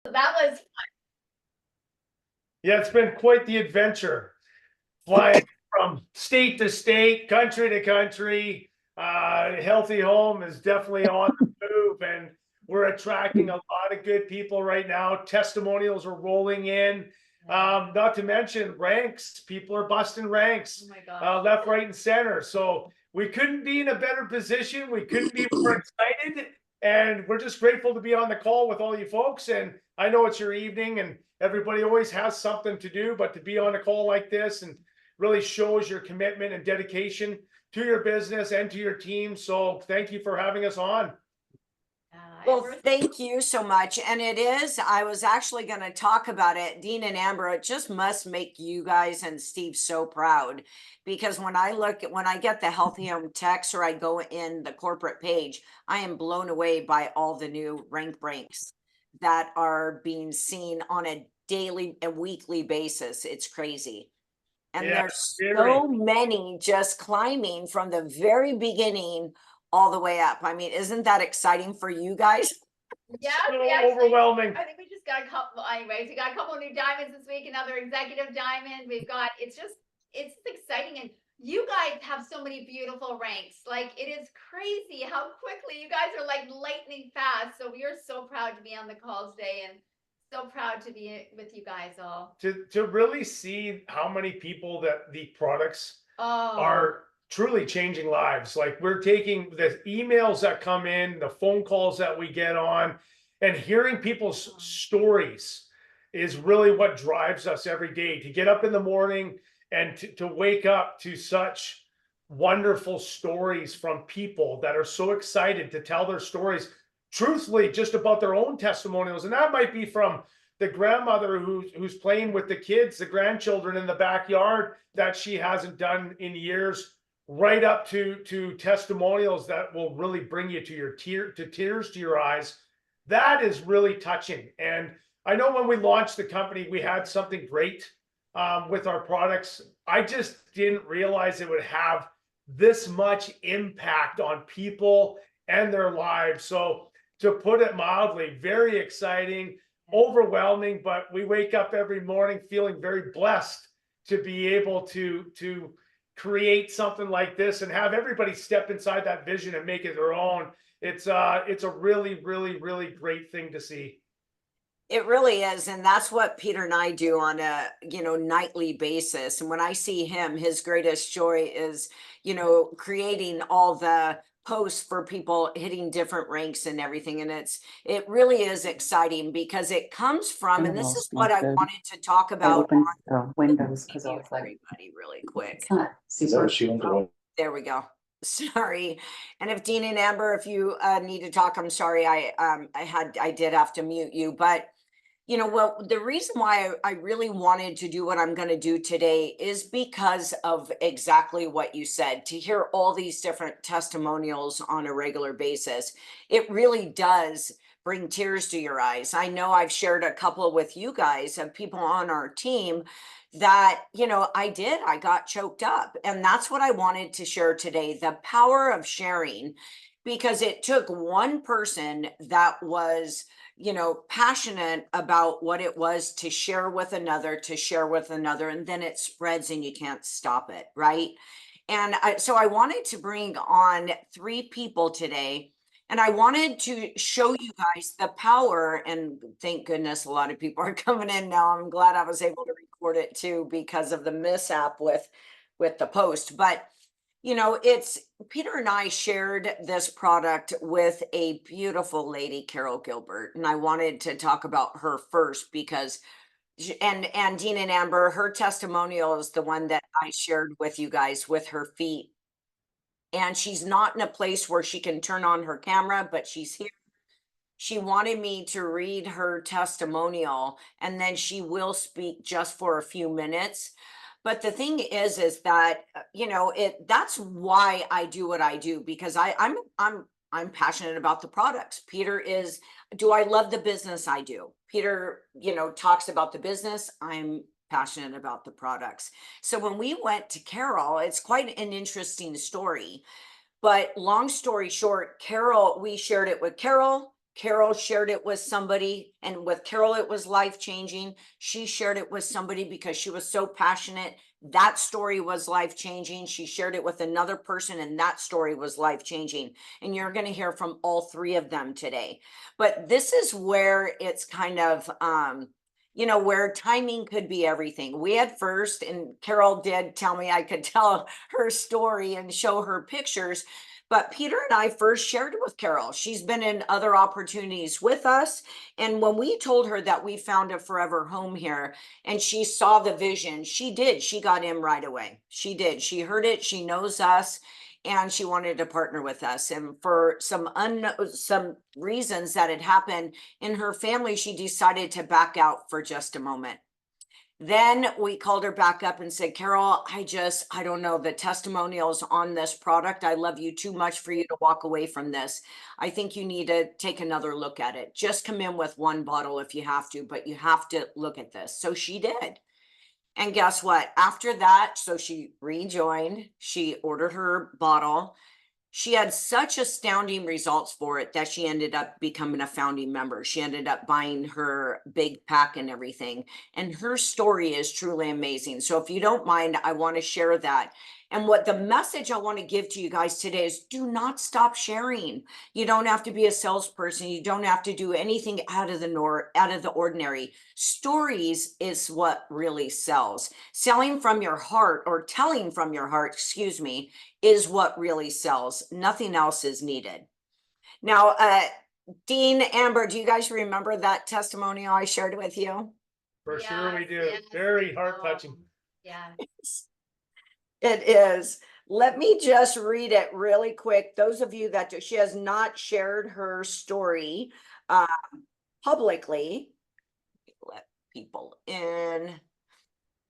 So that was Yeah, it's been quite the adventure. Flying from state to state, country to country. Healthy Home is definitely on the move, and we're attracting a lot of good people right now. Testimonials are rolling in. Not to mention ranks. People are busting ranks, oh my god. left, right, and center. So we couldn't be in a better position. We couldn't be more excited. And we're just grateful to be on the call with all you folks. And I know it's your evening and everybody always has something to do, but to be on a call like this and really shows your commitment and dedication to your business and to your team. So thank you for having us on. Well, thank you so much. And it is, I was actually going to talk about it. Dean and Amber, it just must make you guys and Steve so proud because when I get the Healthy Home text or I go in the corporate page, I am blown away by all the new ranks that are being seen on a daily and weekly basis. It's crazy. And Yeah, there's very. so many just climbing from the very beginning all the way up. I mean, isn't that exciting for you guys? Yeah, So we actually, overwhelming. I think we just got a couple, anyways, we got a couple new diamonds this week, another executive diamond. We've got, it's exciting. And you guys have so many beautiful ranks. Like, it is crazy how quickly you guys are like lightning fast. So we are so proud to be on the call today and so proud to be with you guys all. To really see how many people that the products Oh, are truly changing lives. Like we're taking the emails that come in, the phone calls that we get on, and hearing people's stories is really what drives us every day to get up in the morning and to wake up to such wonderful stories from people that are so excited to tell their stories truthfully just about their own testimonials. And that might be from the grandmother who's playing with the kids, the grandchildren in the backyard that she hasn't done in years, right up to testimonials that will really bring you to your tears to your eyes. That is really touching. And I know when we launched the company, we had something great with our products. I just didn't realize it would have this much impact on people and their lives. So to put it mildly, very exciting, overwhelming, but we wake up every morning feeling very blessed to be able to create something like this and have everybody step inside that vision and make it their own. It's a really, really, really great thing to see. It really is. And that's what Peter and I do on a, nightly basis. And when I see him, his greatest joy is, creating all the posts for people hitting different ranks and everything. And it really is exciting because it comes from, and this is what I wanted to talk I about. opened the windows because I Mute was like, everybody really quick. it's not Is that what super. she went There we go. Sorry. And if Dean and Amber, if you need to talk, I'm sorry. I did have to mute you, but well, the reason why I really wanted to do what I'm going to do today is because of exactly what you said. To hear all these different testimonials on a regular basis, it really does bring tears to your eyes. I know I've shared a couple with you guys of people on our team that, I got choked up. And that's what I wanted to share today, the power of sharing, because it took one person that was passionate about what it was to share with another, and then it spreads and you can't stop it, right? And so I wanted to bring on three people today, and I wanted to show you guys the power. And thank goodness a lot of people are coming in now. I'm glad I was able to record it too because of the mishap with the post. But it's Peter and I shared this product with a beautiful lady, Carol Gilbert, and I wanted to talk about her first because, and Dean and Amber, her testimonial is the one that I shared with you guys with her feet, and she's not in a place where she can turn on her camera, but she's here. She wanted me to read her testimonial, and then she will speak just for a few minutes. But the thing is that that's why I do what I do, because I'm passionate about the products. Peter is, do I love the business? I do. Peter, talks about the business. I'm passionate about the products. So when we went to Carol, it's quite an interesting story. But long story short, Carol, we shared it with Carol. Carol shared it with somebody, and with Carol, it was life-changing. She shared it with somebody because she was so passionate. That story was life-changing. She shared it with another person, and that story was life-changing. And you're going to hear from all three of them today. But this is where it's kind of, where timing could be everything. We had first, and Carol did tell me I could tell her story and show her pictures. But Peter and I first shared it with Carol. She's been in other opportunities with us. And when we told her that we found a forever home here and she saw the vision, she did. She got in right away. She did. She heard it. She knows us and she wanted to partner with us. And for some reasons that had happened in her family, she decided to back out for just a moment. Then we called her back up and said, Carol, I don't know, the testimonials on this product, I love you too much for you to walk away from this. I think you need to take another look at it. Just come in with one bottle if you have to, but you have to look at this. So she did. And guess what? After that, so she rejoined, she ordered her bottle. She had such astounding results for it that she ended up becoming a founding member. She ended up buying her big pack and everything. And her story is truly amazing. So if you don't mind, I want to share that. And what the message I want to give to you guys today is do not stop sharing. You don't have to be a salesperson. You don't have to do anything out of the ordinary. Stories is what really sells. Selling from your heart, or telling from your heart, excuse me, is what really sells. Nothing else is needed. Now, Dean, Amber, do you guys remember that testimonial I shared with you? For sure we Yes, do. yes, Very we heart know. touching. Yeah. It is. Let me just read it really quick. Those of you that she has not shared her story publicly, let people in.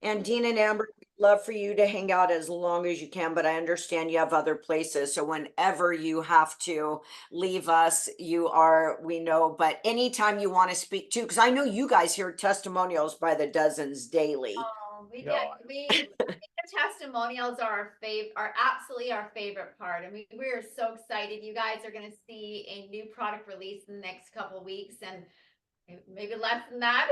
And Dean and Amber, we'd love for you to hang out as long as you can, but I understand you have other places. So whenever you have to leave us, we know, but anytime you want to speak to, because I know you guys hear testimonials by the dozens daily. Oh, we No. get, I think the testimonials are absolutely our favorite part. I mean, we're so excited. You guys are gonna see a new product release in the next couple of weeks and maybe less than that.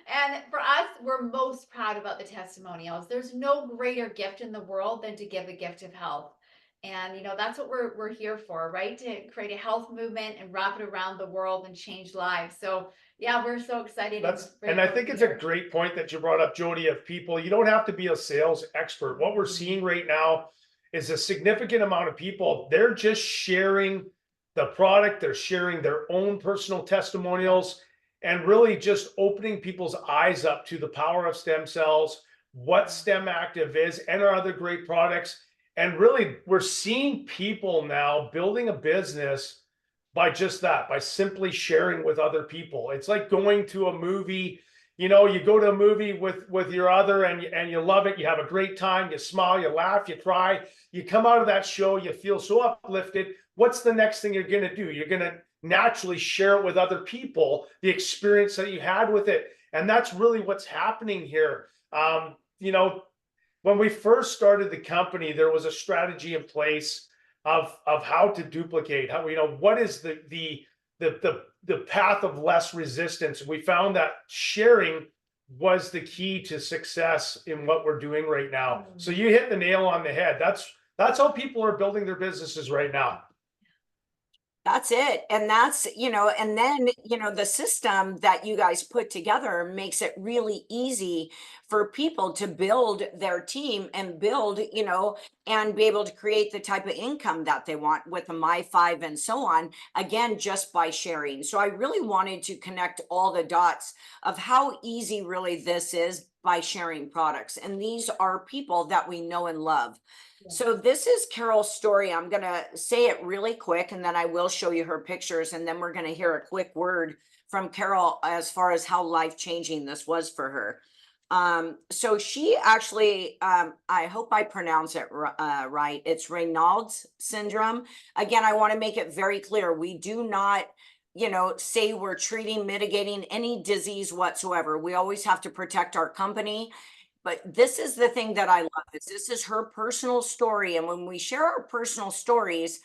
And for us, we're most proud about the testimonials. There's no greater gift in the world than to give a gift of health. And that's what we're here for, right? To create a health movement and wrap it around the world and change lives. So yeah, we're so excited. And I think it's a great point that you brought up, Jody, of people. You don't have to be a sales expert. What we're seeing right now is a significant amount of people, they're just sharing the product, they're sharing their own personal testimonials, and really just opening people's eyes up to the power of stem cells, what Stem Active is, and our other great products. And really, we're seeing people now building a business by just that, by simply sharing with other people. It's like going to a movie. You go to a movie with your other and you love it. You have a great time. You smile, you laugh, you cry. You come out of that show, you feel so uplifted. What's the next thing you're going to do? You're going to naturally share it with other people, the experience that you had with it. And that's really what's happening here. When we first started the company, there was a strategy in place of how to duplicate, what is the path of less resistance. We found that sharing was the key to success in what we're doing right now. So you hit the nail on the head. That's how people are building their businesses right now. That's it. And that's, and then, the system that you guys put together makes it really easy for people to build their team and build, and be able to create the type of income that they want with the My5 and so on, again, just by sharing. So I really wanted to connect all the dots of how easy really this is by sharing products. And these are people that we know and love. So this is Carol's story. I'm going to say it really quick and then I will show you her pictures and then we're going to hear a quick word from Carol as far as how life-changing this was for her. So she actually, I hope I pronounce it right. It's Raynaud's syndrome. Again, I want to make it very clear. We do not, say we're treating, mitigating any disease whatsoever. We always have to protect our company. But this is the thing that I love is this is her personal story. And when we share our personal stories,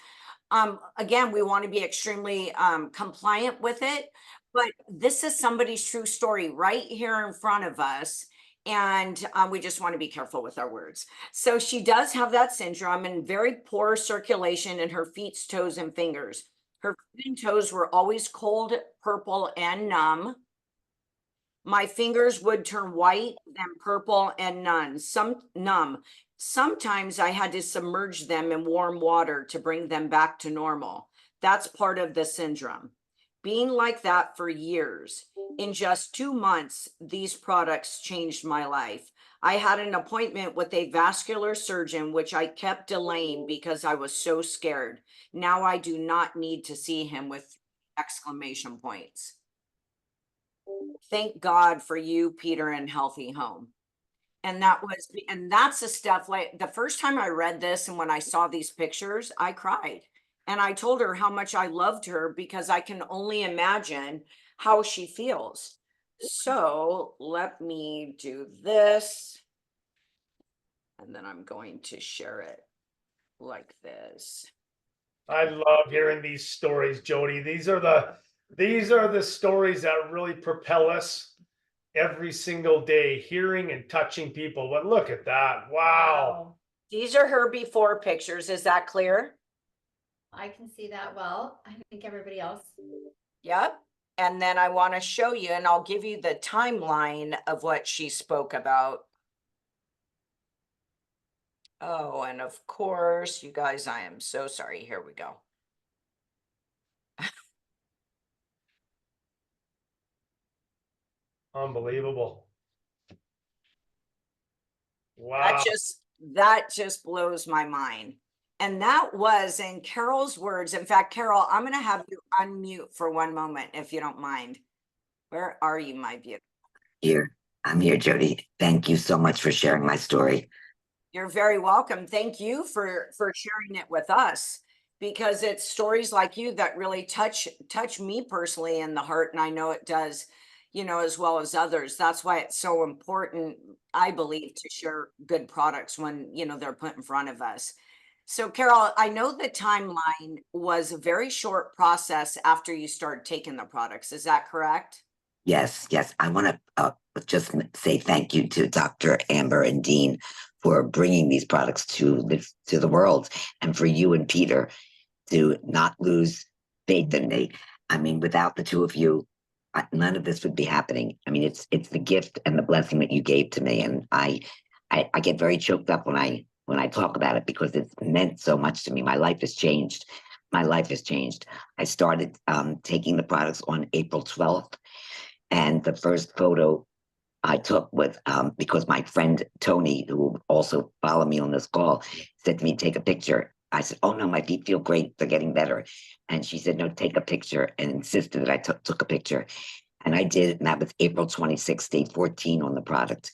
Again, we want to be extremely compliant with it, but this is somebody's true story right here in front of us. And we just want to be careful with our words. So she does have that syndrome and very poor circulation in her feet, toes, and fingers. Her feet and toes were always cold, purple, and numb. My fingers would turn white, then purple, and numb. Sometimes I had to submerge them in warm water to bring them back to normal. That's part of the syndrome. Being like that for years. In just 2 months, these products changed my life. I had an appointment with a vascular surgeon, which I kept delaying because I was so scared. Now I do not need to see him with exclamation points. Thank God for you, Peter, and Healthy Home. And that's the stuff, like the first time I read this and when I saw these pictures, I cried. And I told her how much I loved her because I can only imagine how she feels. So let me do this. And then I'm going to share it like this. I love hearing these stories, Jody. These are the stories that really propel us every single day, hearing and touching people. But look at that. Wow. These are her before pictures. Is that clear? I can see that well. I think everybody else. Yep. And then I want to show you, and I'll give you the timeline of what she spoke about. Oh, and of course, you guys, I am so sorry. Here we go. Unbelievable. Wow. That just blows my mind. And that was in Carol's words. In fact, Carol, I'm going to have you unmute for one moment, if you don't mind. Where are you, my beautiful? Here, I'm here, Jody. Thank you so much for sharing my story. You're very welcome. Thank you for sharing it with us, because it's stories like you that really touch me personally in the heart, and I know it does, as well as others. That's why it's so important, I believe, to share good products when they're put in front of us. So, Carol, I know the timeline was a very short process after you started taking the products. Is that correct? Yes. I want to just say thank you to Dr. Amber and Dean for bringing these products to the world, and for you and Peter to not lose faith in me. I mean, without the two of you, none of this would be happening. I mean, it's the gift and the blessing that you gave to me, and I get very choked up when I talk about it, because it's meant so much to me. My life has changed. I started taking the products on April 12th. And the first photo I took with, because my friend Tony, who also followed me on this call, said to me, take a picture. I said, oh no, my feet feel great. They're getting better. And she said, no, take a picture, and insisted that I took a picture. And I did, and that was April 26th, day 14 on the product.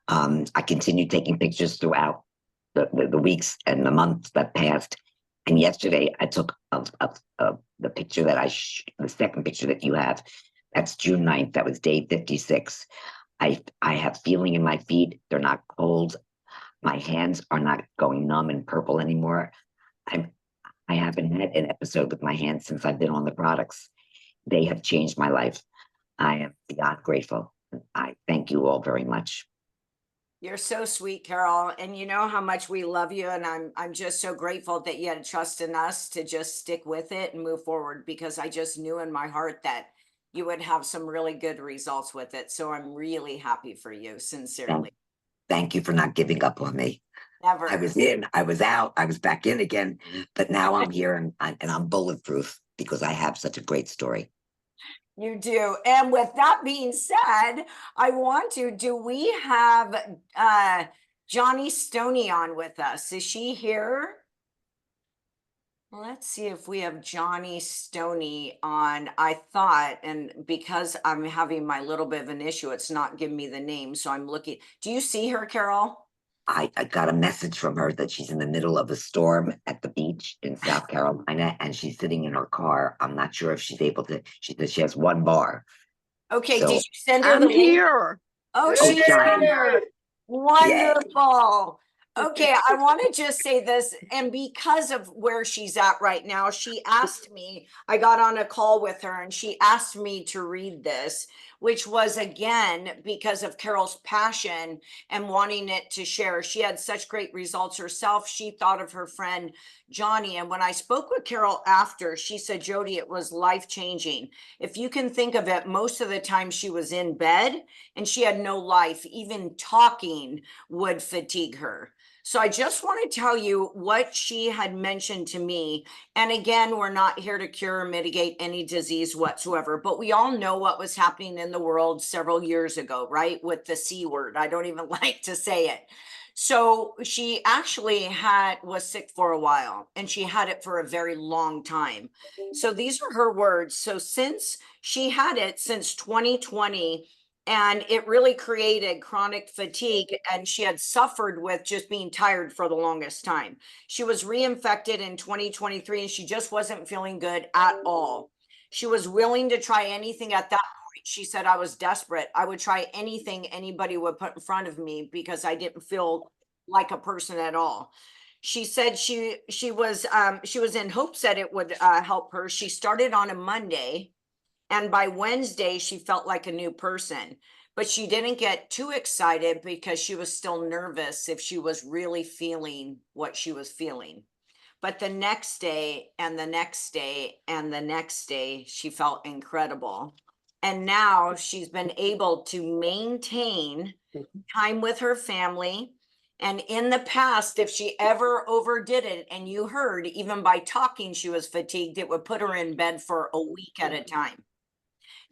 I continued taking pictures throughout the weeks and the months that passed. And yesterday I took the picture that the second picture that you have. That's June 9th. That was day 56. I have feeling in my feet. They're not cold. My hands are not going numb and purple anymore. I haven't had an episode with my hands since I've been on the products. They have changed my life. I am beyond grateful. I thank you all very much. You're so sweet, Carol, and you know how much we love you, and I'm just so grateful that you had trust in us to just stick with it and move forward, because I just knew in my heart that you would have some really good results with it. So I'm really happy for you, sincerely. Thank you for not giving up on me. Never. I was in, I was out, I was back in again, but now I'm here, and I'm bulletproof because I have such a great story. You do. And with that being said, do we have Johnny Stoney on with us? Is she here? Let's see if we have Johnny Stoney on. I thought, and because I'm having my little bit of an issue, it's not giving me the name. So I'm looking. Do you see her, Carol? I got a message from her that she's in the middle of a storm at the beach in South Carolina, and she's sitting in her car. I'm not sure if she's able to. She says she has one bar. Okay, So, did you send her I'm the link? here. Oh, Oh, she's Johnny. here. Wonderful. Okay, I want to just say this, and because of where she's at right now, she asked me, I got on a call with her and she asked me to read this, which was again because of Carol's passion and wanting it to share. She had such great results herself. She thought of her friend Johnny. And when I spoke with Carol after, she said, Jody, it was life-changing. If you can think of it, most of the time she was in bed and she had no life. Even talking would fatigue her. So I just want to tell you what she had mentioned to me. And again, we're not here to cure or mitigate any disease whatsoever, but we all know what was happening in the world several years ago, right? With the C word. I don't even like to say it. So she actually was sick for a while, and she had it for a very long time. So these are her words. So since she had it since 2020, and it really created chronic fatigue, and she had suffered with just being tired for the longest time. She was reinfected in 2023 and she just wasn't feeling good at all. She was willing to try anything at that point. She said, I was desperate. I would try anything anybody would put in front of me because I didn't feel like a person at all. She said she was in hopes that it would help her. She started on a Monday, and by Wednesday, she felt like a new person, but she didn't get too excited because she was still nervous if she was really feeling what she was feeling. But the next day and the next day and the next day, she felt incredible. And now she's been able to maintain time with her family. And in the past, if she ever overdid it, and you heard even by talking she was fatigued, it would put her in bed for a week at a time.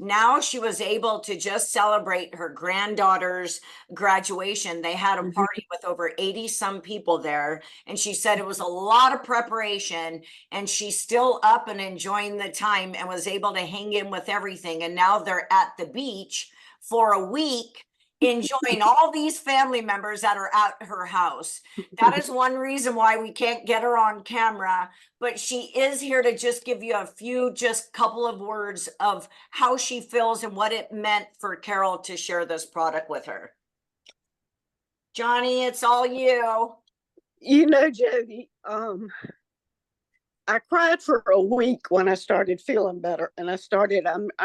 Now she was able to just celebrate her granddaughter's graduation. They had a party with over 80 some people there. And she said it was a lot of preparation, and she's still up and enjoying the time and was able to hang in with everything. And now they're at the beach for a week, enjoying all these family members that are at her house. That is one reason why we can't get her on camera, but she is here to just give you a few, just couple of words of how she feels and what it meant for Carol to share this product with her. Johnny, it's all you. You know, Jody, I cried for a week when I started feeling better. And I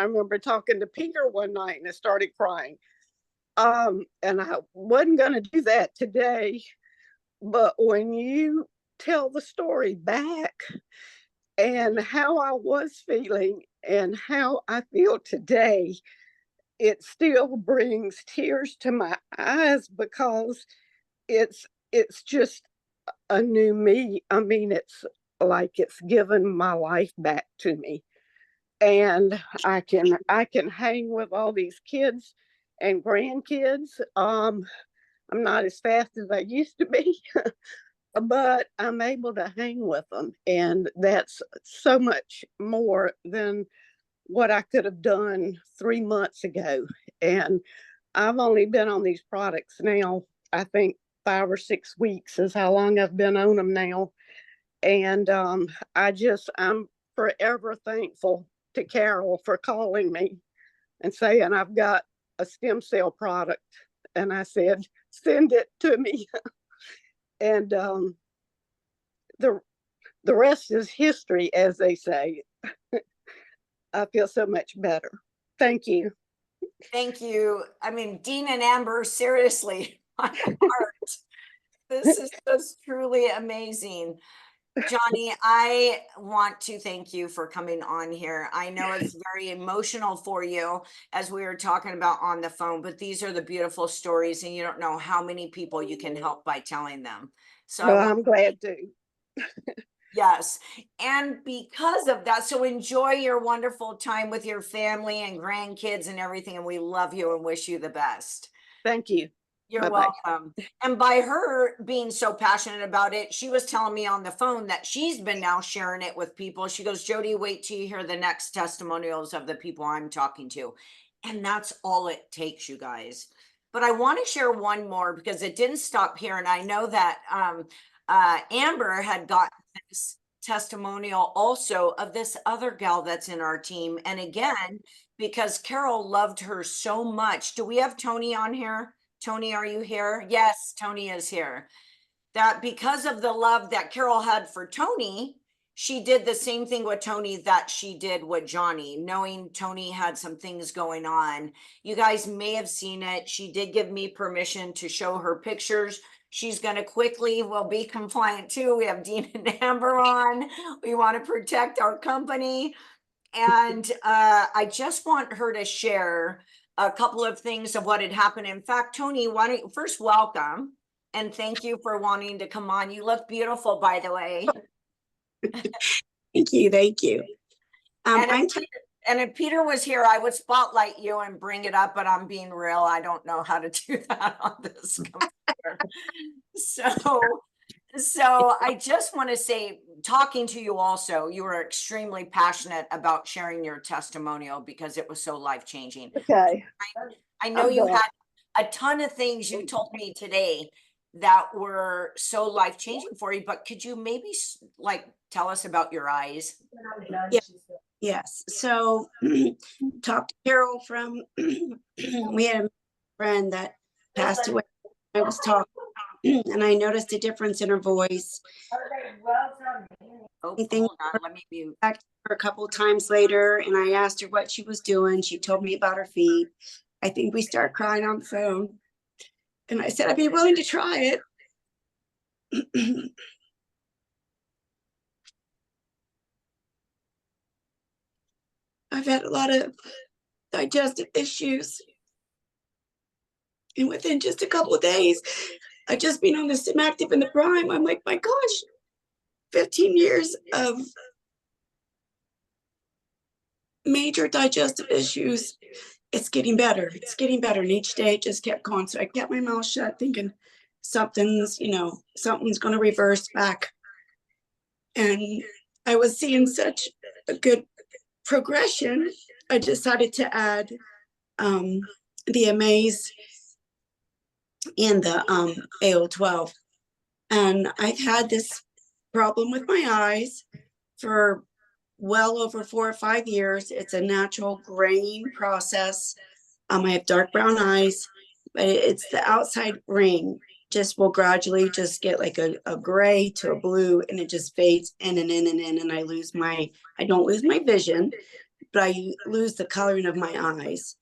remember talking to Peter one night and I started crying. And I wasn't going to do that today. But when you tell the story back and how I was feeling and how I feel today, it still brings tears to my eyes because it's just a new me. I mean, it's like it's given my life back to me. And I can hang with all these kids and grandkids. I'm not as fast as I used to be, but I'm able to hang with them. And that's so much more than what I could have done 3 months ago. And I've only been on these products now, I think 5 or 6 weeks is how long I've been on them now. And I'm forever thankful to Carol for calling me and saying I've got a stem cell product. And I said, send it to me. And the rest is history, as they say. I feel so much better. Thank you. Thank you. I mean, Dean and Amber, seriously, my heart. This is just truly amazing. Johnny, I want to thank you for coming on here. I know it's very emotional for you, as we were talking about on the phone, but these are the beautiful stories, and you don't know how many people you can help by telling them. So Well, I'm glad to. yes. And because of that, so enjoy your wonderful time with your family and grandkids and everything. And we love you and wish you the best. Thank you. You're Bye-bye. welcome. And by her being so passionate about it, she was telling me on the phone that she's been now sharing it with people. She goes, Jody, wait till you hear the next testimonials of the people I'm talking to. And that's all it takes, you guys. But I want to share one more because it didn't stop here. And I know that Amber had gotten this testimonial also of this other gal that's in our team. And again, because Carol loved her so much. Do we have Tony on here? Tony, are you here? Yes, Tony is here. that because of the love that Carol had for Tony, she did the same thing with Tony that she did with Johnny, knowing Tony had some things going on. You guys may have seen it. She did give me permission to show her pictures. She's going to quickly, will be compliant too. We have Dean and Amber on. We want to protect our company. And I just want her to share a couple of things of what had happened. In fact, Tony, why don't you first welcome and thank you for wanting to come on. You look beautiful, by the way. Thank you. Thank you. And if Peter was here, I would spotlight you and bring it up, but I'm being real. I don't know how to do that on this computer. So I just want to say, talking to you also, you were extremely passionate about sharing your testimonial because it was so life-changing. Okay. I know I'm you done. had a ton of things you told me today that were so life-changing for you, but could you maybe like tell us about your eyes? Yeah. Yes. So talked to Carol from, we had a friend that passed away. I was talking and I noticed a difference in her voice. Oh, I think hold on, let me mute. back to her a couple of times later and I asked her what she was doing. She told me about her feet. I think we started crying on the phone. And I said, I'd be willing to try it. I've had a lot of digestive issues. And within just a couple of days, I just been on the Symactive in the Prime. I'm like, my gosh, 15 years of major digestive issues. It's getting better. It's getting better. And each day it just kept going. So I kept my mouth shut thinking something's going to reverse back. And I was seeing such a good progression. I decided to add the Amaze and the AO12. And I've had this problem with my eyes for well over 4 or 5 years. It's a natural graying process. I have dark brown eyes, but it's the outside ring just will gradually just get like a gray to a blue, and it just fades in and in and in. And I don't lose my vision, but I lose the coloring of my eyes.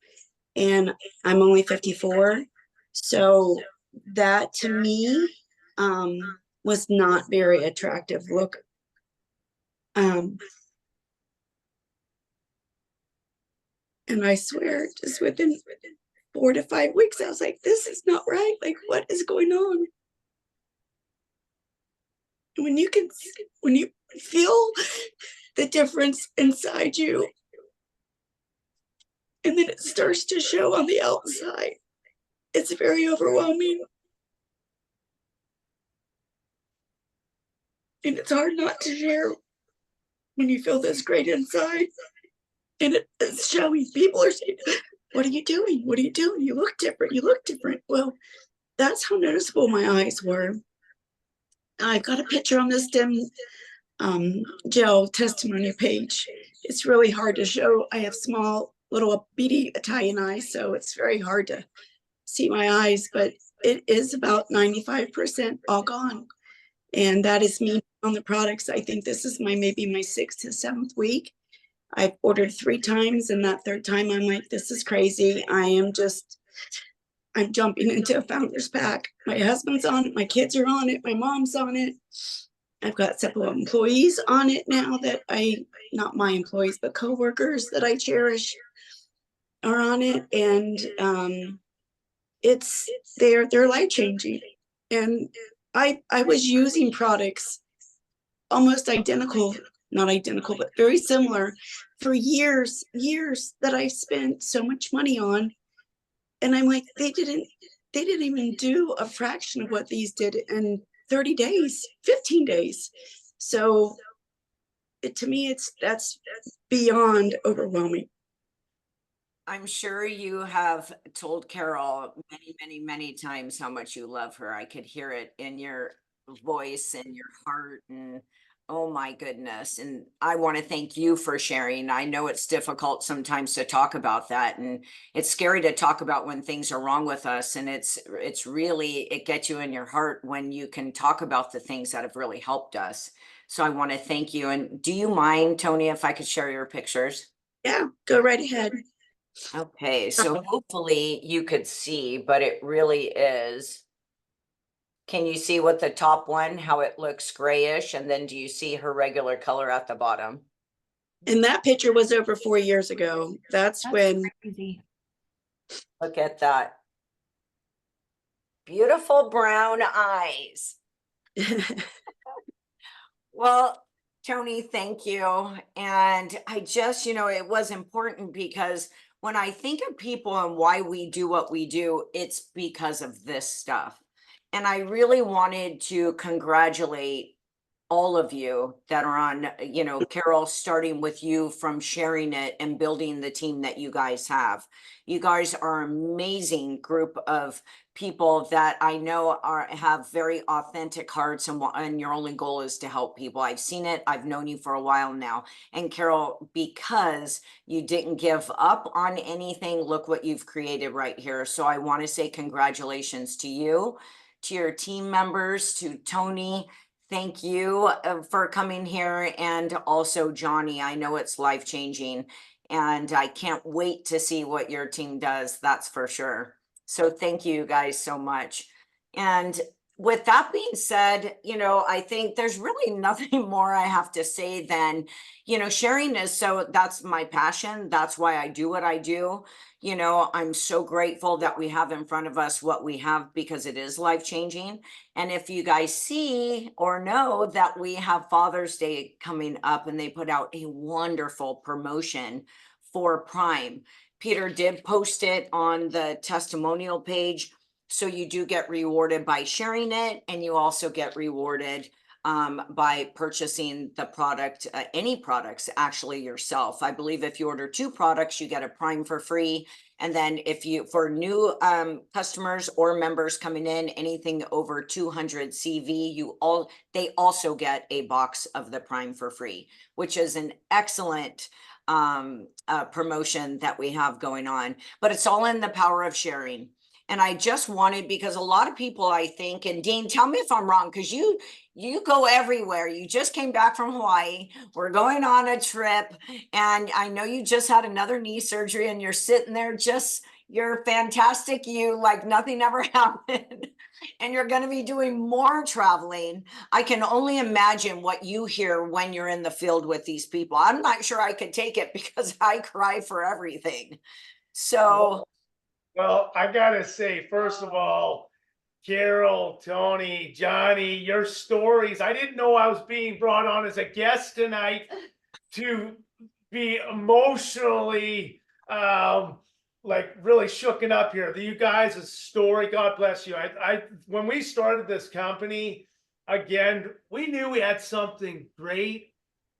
And I'm only 54. So that to me was not very attractive look. And I swear, just within 4 to 5 weeks, I was like, this is not right. Like, what is going on? And when you feel the difference inside you, and then it starts to show on the outside, it's very overwhelming. And it's hard not to share when you feel this great inside. And it's showing. People are saying, what are you doing? What are you doing? You look different. You look different. Well, that's how noticeable my eyes were. I've got a picture on the STEM gel testimony page. It's really hard to show. I have small, little beady Italian eyes, so it's very hard to see my eyes, but it is about 95% all gone. And that is me on the products. I think this is maybe my 6th to 7th week. I've ordered 3 times, and that 3rd time I'm like, this is crazy. I'm jumping into a founder's pack. My husband's on it, my kids are on it, my mom's on it. I've got several employees on it now that not my employees, but coworkers that I cherish are on it. And they're life-changing. And I was using products almost identical, not identical, but very similar for years that I spent so much money on. And I'm like, they didn't even do a fraction of what these did in 30 days, 15 days. So to me, that's beyond overwhelming. I'm sure you have told Carol many, many, many times how much you love her. I could hear it in your voice and your heart and Oh my goodness. And I want to thank you for sharing. I know it's difficult sometimes to talk about that, and it's scary to talk about when things are wrong with us. And it's really, it gets you in your heart when you can talk about the things that have really helped us. So I want to thank you. And do you mind, Tony, if I could share your pictures? Yeah, go right ahead. Okay, so hopefully you could see, but it really is. Can you see what the top one, how it looks grayish? And then do you see her regular color at the bottom? And that picture was over 4 years ago. That's when, Crazy. Look at that. Beautiful brown eyes. Well, Tony, thank you. And I just, it was important because when I think of people and why we do what we do, it's because of this stuff. And I really wanted to congratulate all of you that are on, Carol, starting with you from sharing it and building the team that you guys have. You guys are an amazing group of people that I know have very authentic hearts, and your only goal is to help people. I've seen it. I've known you for a while now. And Carol, because you didn't give up on anything, look what you've created right here. So I want to say congratulations to you, to your team members, to Tony. Thank you for coming here, and also Johnny. I know it's life-changing, and I can't wait to see what your team does, that's for sure. So thank you guys so much. And with that being said, I think there's really nothing more I have to say than, sharing is that's my passion. That's why I do what I do. I'm so grateful that we have in front of us what we have, because it is life-changing. And if you guys see or know that we have Father's Day coming up, and they put out a wonderful promotion for Prime. Peter did post it on the testimonial page. So you do get rewarded by sharing it, and you also get rewarded by purchasing the product, any products actually yourself. I believe if you order 2 products, you get a Prime for free. And then for new customers or members coming in, anything over 200 CV, they also get a box of the Prime for free, which is an excellent promotion that we have going on. But it's all in the power of sharing. And I just wanted, because a lot of people, I think, and Dean, tell me if I'm wrong, because you go everywhere. You just came back from Hawaii. We're going on a trip. And I know you just had another knee surgery, and you're sitting there you're fantastic. You like nothing ever happened. And you're going to be doing more traveling. I can only imagine what you hear when you're in the field with these people. I'm not sure I could take it, because I cry for everything. So... Well, I gotta say, first of all, Carol, Tony, Johnny, your stories. I didn't know I was being brought on as a guest tonight to be emotionally, like really shooken up here. You guys' story, God bless you. When we started this company, again, we knew we had something great.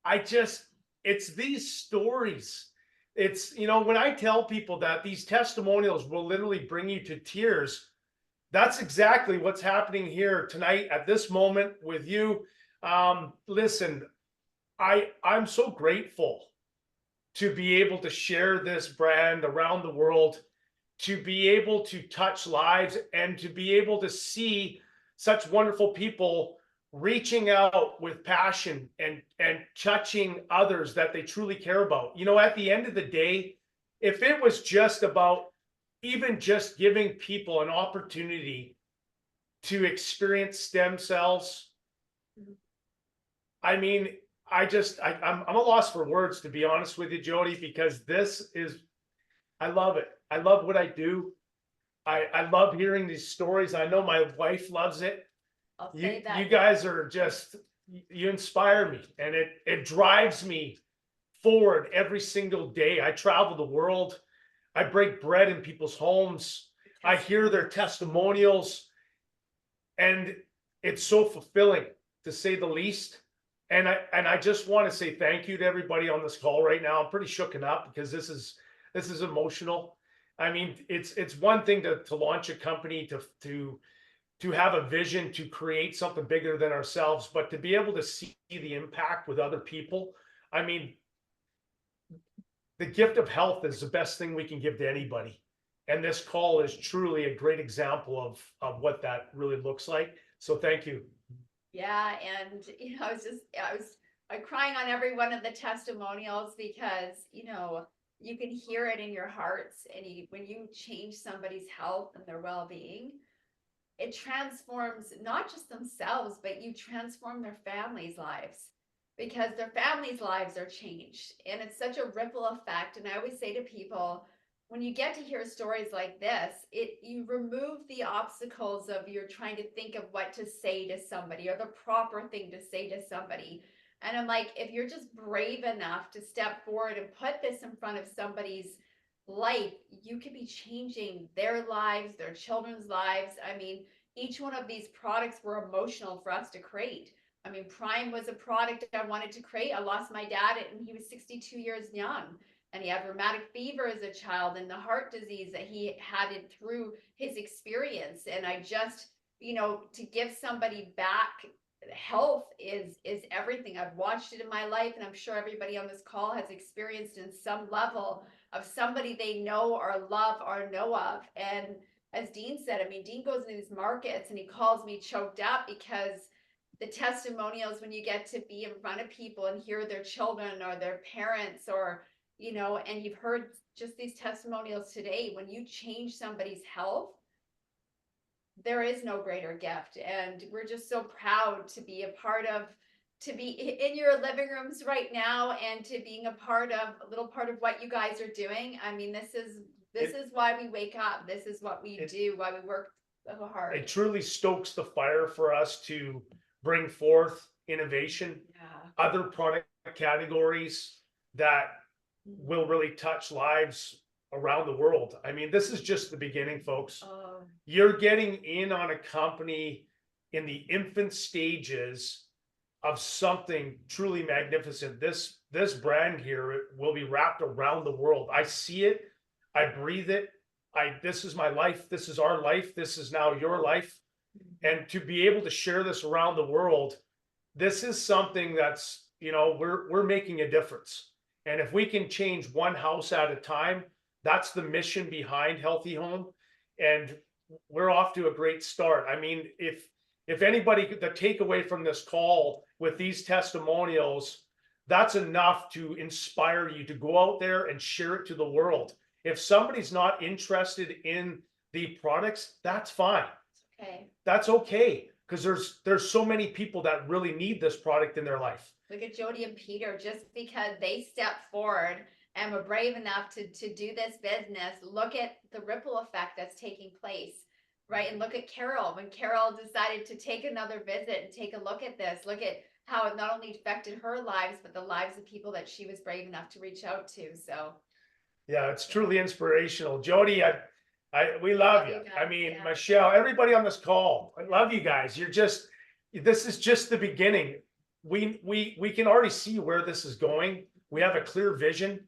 It's these stories. It's, when I tell people that these testimonials will literally bring you to tears, that's exactly what's happening here tonight at this moment with you. Listen, I'm so grateful to be able to share this brand around the world, to be able to touch lives, and to be able to see such wonderful people reaching out with passion and touching others that they truly care about. At the end of the day, if it was just about even just giving people an opportunity to experience stem cells, I mean, I'm a loss for words, to be honest with you, Jody, because I love it. I love what I do. I love hearing these stories. I know my wife loves it. I'll say that. You guys are you inspire me, and it drives me forward every single day. I travel the world. I break bread in people's homes. I hear their testimonials, and it's so fulfilling, to say the least. And I just want to say thank you to everybody on this call right now. I'm pretty shooken up, because this is emotional. I mean, it's one thing to launch a company, to to have a vision to create something bigger than ourselves, but to be able to see the impact with other people. I mean, the gift of health is the best thing we can give to anybody. And this call is truly a great example of what that really looks like. So thank you. Yeah, and I was crying on every one of the testimonials because, you can hear it in your hearts, and when you change somebody's health and their well-being, it transforms not just themselves, but you transform their families' lives, because their families' lives are changed. And it's such a ripple effect. And I always say to people, when you get to hear stories like this, you remove the obstacles of you're trying to think of what to say to somebody or the proper thing to say to somebody. And I'm like, if you're just brave enough to step forward and put this in front of somebody's life, you could be changing their lives, their children's lives. I mean, each one of these products were emotional for us to create. I mean, Prime was a product I wanted to create. I lost my dad and he was 62 years young, and he had rheumatic fever as a child and the heart disease that he had it through his experience. And I just, to give somebody back health is everything. I've watched it in my life, and I'm sure everybody on this call has experienced in some level of somebody they know or love or know of. And as Dean said, I mean, Dean goes into these markets and he calls me choked up, because the testimonials, when you get to be in front of people and hear their children or their parents, or and you've heard just these testimonials today, when you change somebody's health, there is no greater gift. And we're just so proud to be to be in your living rooms right now, and to being a little part of what you guys are doing. I mean, this is why we wake up. This is what we do, why we work so hard. It truly stokes the fire for us to bring forth innovation, other product categories that will really touch lives around the world. I mean, this is just the beginning, folks. You're getting in on a company in the infant stages of something truly magnificent. This brand here will be wrapped around the world. I see it, I breathe it. This is my life. This is our life. This is now your life. And to be able to share this around the world, this is something that's, we're making a difference. And if we can change one house at a time, that's the mission behind Healthy Home. And we're off to a great start. I mean, if anybody, the takeaway from this call with these testimonials, that's enough to inspire you to go out there and share it to the world. If somebody's not interested in the products, that's fine. Okay. That's okay, because there's so many people that really need this product in their life. Look at Jody and Peter, just because they stepped forward and were brave enough to do this business. Look at the ripple effect that's taking place, right? And look at Carol. When Carol decided to take another visit and take a look at this, look at how it not only affected her lives, but the lives of people that she was brave enough to reach out to. So yeah, it's truly inspirational. Jody, we love you. I mean, yeah. Michelle, everybody on this call, I love you guys. This is just the beginning. We can already see where this is going. We have a clear vision.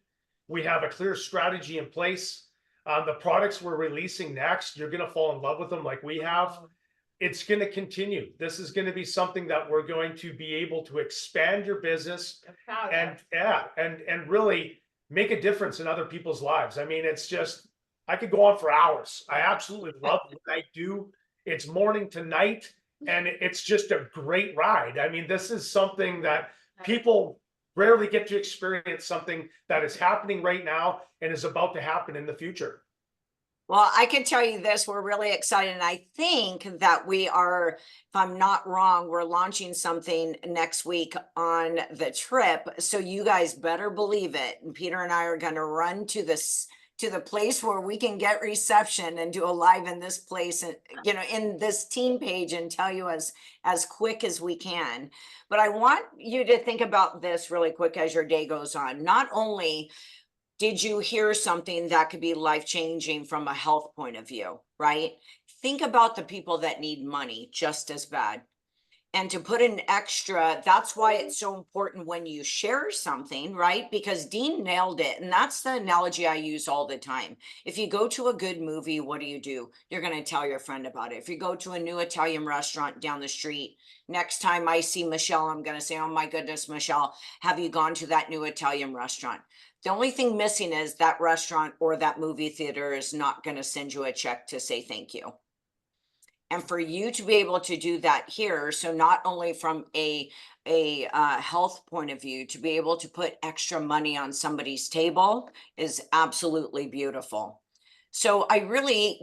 We have a clear strategy in place. The products we're releasing next, you're going to fall in love with them like we have. It's going to continue. This is going to be something that we're going to be able to expand your business and really make a difference in other people's lives. I mean, it's just, I could go on for hours. I absolutely love what I do. It's morning to night, and it's just a great ride. I mean, this is something that people rarely get to experience, something that is happening right now and is about to happen in the future. Well, I can tell you this, we're really excited. And I think that we are, if I'm not wrong, we're launching something next week on the trip. So you guys better believe it. And Peter and I are going to run to the place where we can get reception and do a live in this place and, in this team page, and tell you as quick as we can. But I want you to think about this really quick as your day goes on. Not only did you hear something that could be life-changing from a health point of view, right? Think about the people that need money just as bad. and to put an extra, that's why it's so important when you share something, right? Because Dean nailed it. And that's the analogy I use all the time. If you go to a good movie, what do? You're going to tell your friend about it. If you go to a new Italian restaurant down the street, next time I see Michelle, I'm going to say, oh my goodness, Michelle, have you gone to that new Italian restaurant? The only thing missing is that restaurant or that movie theater is not going to send you a check to say thank you. And for you to be able to do that here, so not only from a health point of view, to be able to put extra money on somebody's table is absolutely beautiful. So I really,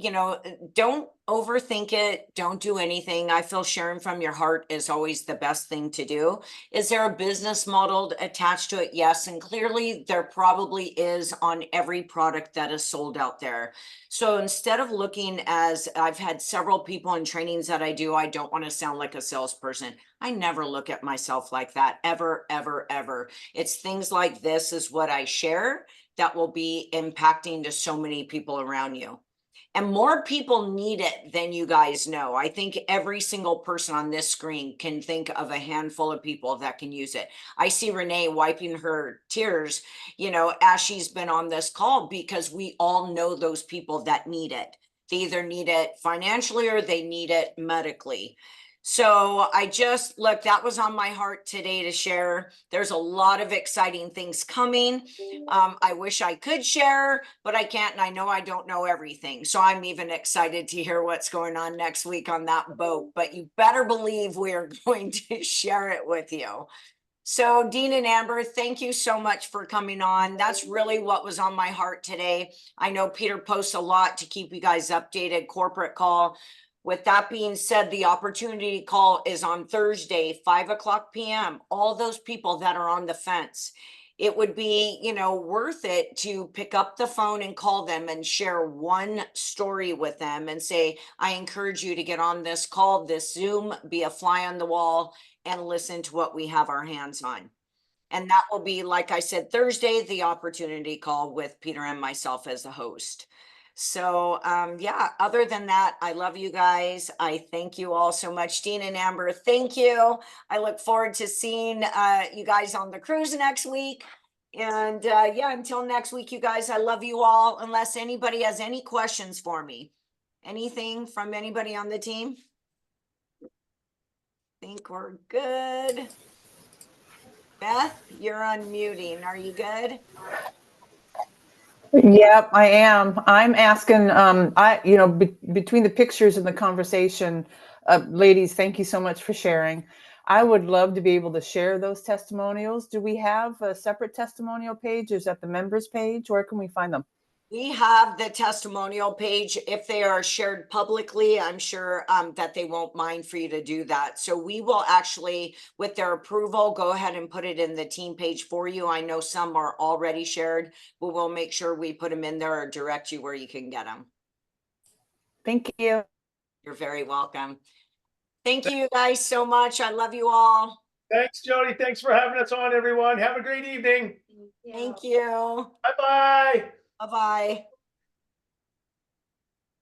don't overthink it. Don't do anything. I feel sharing from your heart is always the best thing to do. Is there a business model attached to it? Yes. And clearly there probably is on every product that is sold out there. So instead of looking, as I've had several people in trainings that I do, I don't want to sound like a salesperson. I never look at myself like that, ever, ever, ever. It's things like this is what I share that will be impacting to so many people around you. And more people need it than you guys know. I think every single person on this screen can think of a handful of people that can use it. I see Renee wiping her tears, as she's been on this call, because we all know those people that need it. They either need it financially or they need it medically. So look, that was on my heart today to share. There's a lot of exciting things coming. I wish I could share, but I can't, and I know I don't know everything. So I'm even excited to hear what's going on next week on that boat, but you better believe we are going to share it with you. So Dean and Amber, thank you so much for coming on. That's really what was on my heart today. I know Peter posts a lot to keep you guys updated, corporate call. With that being said, the opportunity call is on Thursday, 5:00 p.m. All those people that are on the fence, it would be, worth it to pick up the phone and call them and share one story with them and say, I encourage you to get on this call, this Zoom, be a fly on the wall and listen to what we have our hands on. And that will be, like I said, Thursday, the opportunity call with Peter and myself as the host. So, other than that, I love you guys. I thank you all so much. Dean and Amber, thank you. I look forward to seeing you guys on the cruise next week. And until next week, you guys, I love you all. Unless anybody has any questions for me. Anything from anybody on the team? Think we're good. Beth, you're unmuting. Are you good? Yep, I am. I'm asking, between the pictures and the conversation, ladies, thank you so much for sharing. I would love to be able to share those testimonials. Do we have a separate testimonial page? Is that the members page? Where can we find them? We have the testimonial page. If they are shared publicly, I'm sure that they won't mind for you to do that. So we will actually, with their approval, go ahead and put it in the team page for you. I know some are already shared, but we'll make sure we put them in there or direct you where you can get them. Thank you. You're very welcome. Thank you guys so much. I love you all. Thanks, Jody. Thanks for having us on, everyone. Have a great evening. Thank you. Bye-bye. Bye-bye.